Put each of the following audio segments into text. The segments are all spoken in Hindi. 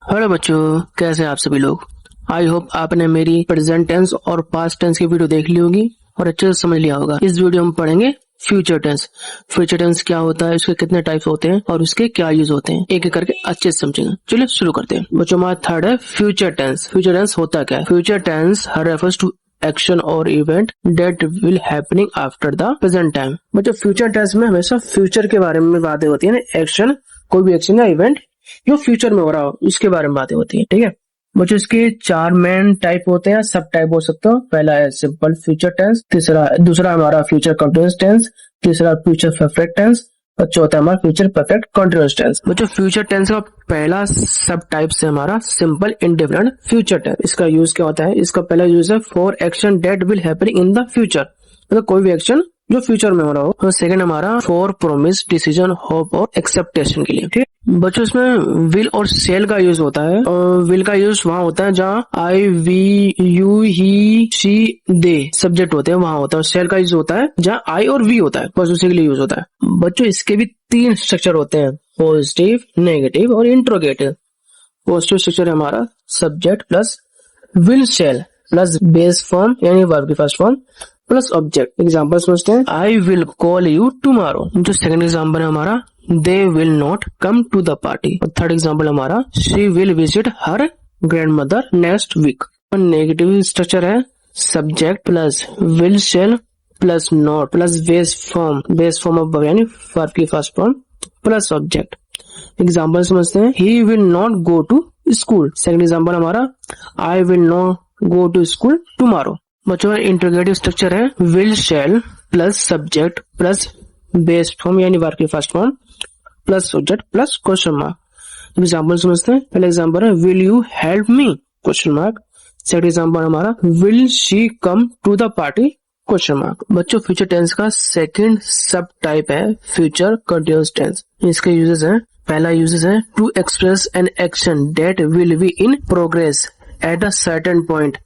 हेलो बच्चों, कैसे हैं आप सभी लोग। आई होप आपने मेरी प्रेजेंट टेंस और पास्ट टेंस की वीडियो देख ली होगी और अच्छे से समझ लिया होगा। इस वीडियो में पढ़ेंगे फ्यूचर टेंस। फ्यूचर टेंस क्या होता है, उसके कितने टाइप्स होते हैं और उसके क्या यूज होते हैं, एक एक करके अच्छे से समझेंगे। चलिए शुरू करते हैं। बच्चों हमारा थर्ड है फ्यूचर टेंस। फ्यूचर टेंस होता क्या है? Future tense refers to action और event that will happening after the present time. बच्चों फ्यूचर टेंस में हमेशा फ्यूचर के बारे में बातें होती है ना, एक्शन, कोई भी एक्शन या इवेंट जो फ्यूचर में हो रहा हो उसके बारे में बातें होती है। ठीक है बच्चों, इसके चार मेन टाइप होते हैं, सब टाइप बोल सकते हो। पहला है सिंपल फ्यूचर टेंस, दूसरा हमारा फ्यूचर कंटिन्यूअस टेंस, तीसरा फ्यूचर परफेक्ट टेंस और चौथा हमारा फ्यूचर परफेक्ट कंटिन्यूअस टेंस। बच्चों फ्यूचर टेंस का पहला सब टाइप से हमारा सिंपल इंडिफरेंट फ्यूचर टेंस। इसका यूज क्या होता है? इसका पहला यूज है for action that will happening in the future, मतलब कोई भी एक्शन जो फ्यूचर में हो रहा हो। और सेकंड हमारा फॉर प्रोमिस, डिसीजन, होप और एक्सेप्टेशन के लिए। ठीक है बच्चों, इसमें विल और सेल का यूज होता है। और विल का यूज वहाँ होता है जहाँ I, we, you, he, she, they subject होते हैं, वहाँ होता है। और सेल का यूज होता है जहाँ आई और वी होता है, बस उसी के लिए यूज होता है। बच्चों इसके भी तीन स्ट्रक्चर होते हैं, पॉजिटिव, नेगेटिव और इंट्रोगेटिव। पॉजिटिव स्ट्रक्चर है हमारा subject plus will shall plus base form यानी वर्ब की first form plus object. Example समझते हैं। I will call you tomorrow. जो सेकंड एग्जाम्पल है हमारा they will not come to the party. और थर्ड एग्जाम्पल हमारा she will visit her grandmother next week. और नेगेटिव स्ट्रक्चर है subject plus will shall plus not plus base form of यानी वर्ब की first form plus object. Example समझते हैं। He will not go to school. Second example हमारा I will not go to school tomorrow. बच्चों इंट्रोगेटिव स्ट्रक्चर है will shall plus subject plus base form यानी वर्ब की first form plus subject plus question mark. Example समझते हैं। पहला एग्जाम्पल है will you help me question mark. Second example हमारा will she come to the party question mark. बच्चों फ्यूचर टेंस का सेकंड सब टाइप है फ्यूचर कंटिन्यूअस टेंस। इसके यूजेस है। पहला यूजेस है to express an action that will be in progress at a certain point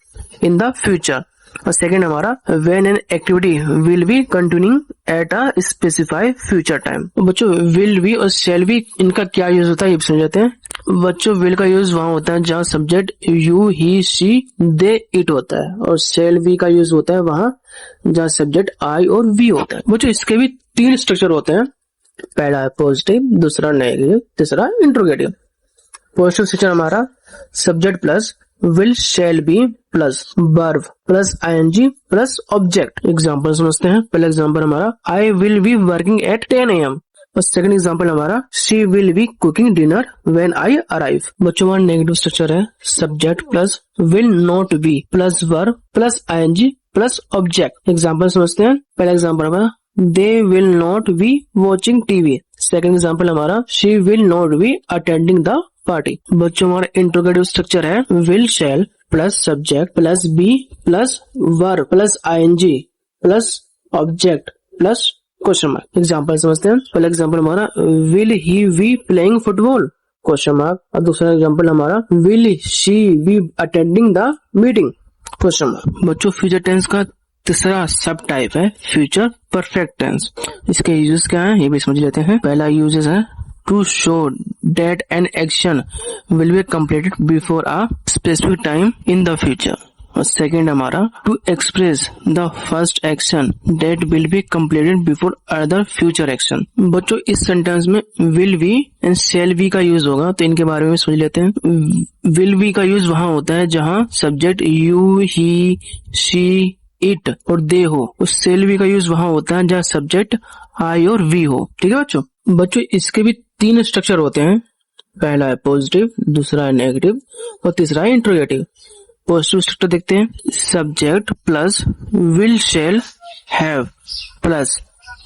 in the future. और सेकेंड हमारा when an activity will be continuing at a specified future time. बच्चों विल बी और शेल बी इनका क्या यूज होता है ये समझाते हैं। बच्चों विल का यूज वहाँ होता है जहाँ subject you, he, she, they, it होता है। और शेल बी का यूज होता है वहाँ जहाँ सब्जेक्ट आई और वी होता है। बच्चों इसके भी तीन स्ट्रक्चर होते हैं। पहला है पॉजिटिव, दूसरा नेगेटिव, तीसरा इंट्रोगेटिव। पॉजिटिव स्ट्रक्चर हमारा subject plus will shall be plus verb plus ING plus object. Example समझते हैं। पहला एग्जाम्पल हमारा I will be working at 10 AM। और सेकंड एग्जाम्पल हमारा she will be cooking dinner when I arrive. बच्चों हमारा नेगेटिव स्ट्रक्चर है subject plus will not be plus verb plus ING plus object. Example समझते हैं। पहला एग्जाम्पल हमारा they will not be watching TV. Second example हमारा she will not be attending the party. बच्चों हमारा इंट्रोगेटिव स्ट्रक्चर है will shall plus subject plus be plus verb plus ING plus object plus question mark. Example समझते हैं। पहला एग्जाम्पल हमारा will he be playing football question mark. और दूसरा एग्जाम्पल हमारा will she be attending the meeting question mark. बच्चों फ्यूचर टेंस का तीसरा सब टाइप है फ्यूचर परफेक्ट टेंस। इसके यूजेस क्या है ये भी समझ लेते हैं। पहला यूजेस है to show that an action will be completed before a specific time in the future। और सेकेंड हमारा to express the first action that will be completed before other future action। बच्चों इस सेंटेंस में will be and shall be का यूज होगा, तो इनके बारे में समझ लेते हैं। will be का यूज वहाँ होता है जहाँ subject you, he, she, it और they हो। उस shall be का यूज वहाँ होता है जहाँ सब्जेक्ट I और we हो। ठीक है बच्चों इसके भी तीन स्ट्रक्चर होते हैं। पहला है पॉजिटिव, दूसरा है नेगेटिव और तीसरा है इंट्रोगेटिव। पॉजिटिव स्ट्रक्चर देखते हैं। Subject plus will shall have plus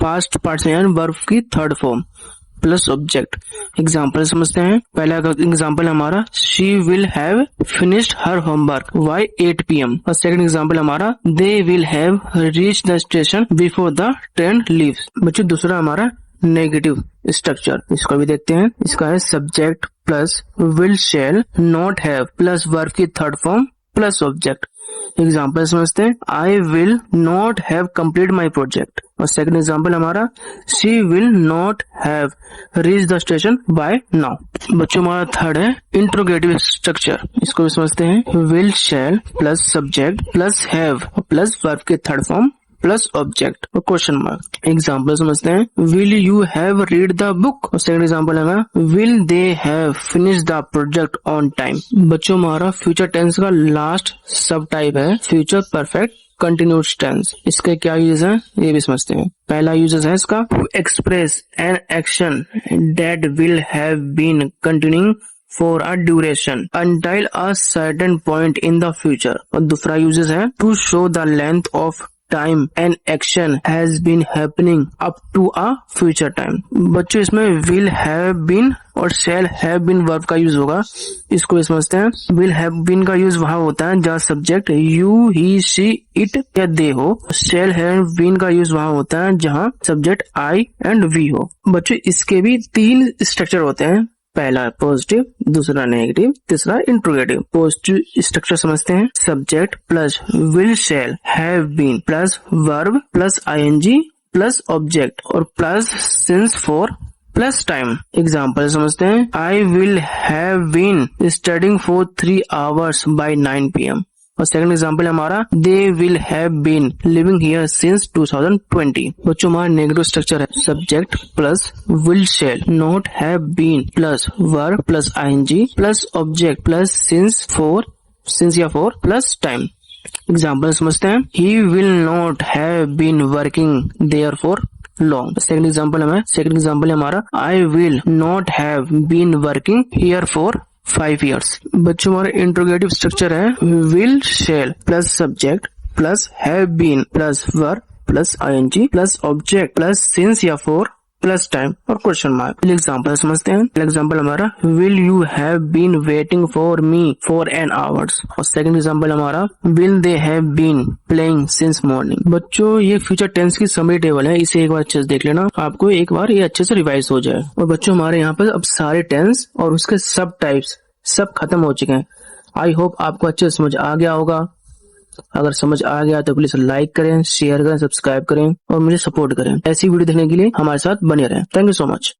past participle verb की third form plus object. Example समझते हैं। पहला एग्जाम्पल हमारा she will have finished her homework by 8 PM। और सेकंड एग्जाम्पल हमारा they will have reach the station before the train leaves. बच्चों दूसरा हमारा नेगेटिव स्ट्रक्चर, इसको भी देखते हैं। इसका है subject plus will shall not have plus verb की third form plus object. Example समझते हैं। I will not have complete my project. और सेकंड एग्जांपल हमारा she will not have reach the station by now. बच्चों हमारा थर्ड है इंट्रोगेटिव स्ट्रक्चर। इसको भी समझते हैं। Will, shall plus subject plus have plus verb के थर्ड फॉर्म प्लस ऑब्जेक्ट और क्वेश्चन मार्क। एग्जाम्पल समझते हैं। Will you have read the book. और सेकंड एग्जाम्पल है will they have finish the project on time. बच्चों हमारा फ्यूचर टेंस का लास्ट सब टाइप है फ्यूचर परफेक्ट कंटिन्यूस टेंस। इसके क्या यूज है ये भी समझते हैं। पहला यूज है इसका to express an action that will have been continuing for a duration until a certain point in the future। और दूसरा यूजेस है to show the length of time an action has been happening up to a future time। बच्चों इसमें will have been और shall have been verb का यूज होगा। इसको समझते हैं। will have been का यूज वहाँ होता है जहाँ subject you, he, she, it या they हो। shall have been का यूज वहाँ होता है जहाँ सब्जेक्ट I and we हो। बच्चों इसके भी 3 स्ट्रक्चर होते हैं। पहला पॉजिटिव, दूसरा नेगेटिव, तीसरा इंट्रोगेटिव। पॉजिटिव स्ट्रक्चर समझते हैं। Subject plus will, shall, have been plus verb plus ING plus object और plus since, for plus time. Example समझते हैं। I will have been studying for 3 hours by 9 PM। और सेकंड एग्जांपल हमारा they will have been living here since 2020। बच्चों हमारा नेगेटिव स्ट्रक्चर है। Subject plus will, shall, not have been plus verb plus ING plus object plus since, for since या फॉर प्लस टाइम। एग्जाम्पल समझते हैं। He will not have been working there for long. Second example है हमारा I will not have been working here for 5 years। बच्चों हमारा इंट्रोगेटिव स्ट्रक्चर है will, shall plus subject plus have been plus verb plus ING plus object plus since या फॉर प्लस टाइम और क्वेश्चन मार्क। एग्जाम्पल समझते हैं। एग्जाम्पल हमारा will you have been waiting for me for an hours. और सेकंड एग्जाम्पल हमारा will they have been playing since morning. बच्चों ये फ्यूचर टेंस की समरी टेबल है, इसे एक बार अच्छे से देख लेना, आपको एक बार ये अच्छे से रिवाइज हो जाए। और बच्चों हमारे यहाँ पर अब सारे टेंस और उसके सब टाइप्स सब खत्म हो चुके हैं। आई होप आपको अच्छे से समझ आ गया होगा। अगर समझ आ गया तो प्लीज लाइक करें, शेयर करें, सब्सक्राइब करें और मुझे सपोर्ट करें। ऐसी वीडियो देखने के लिए हमारे साथ बने रहें। Thank you so much.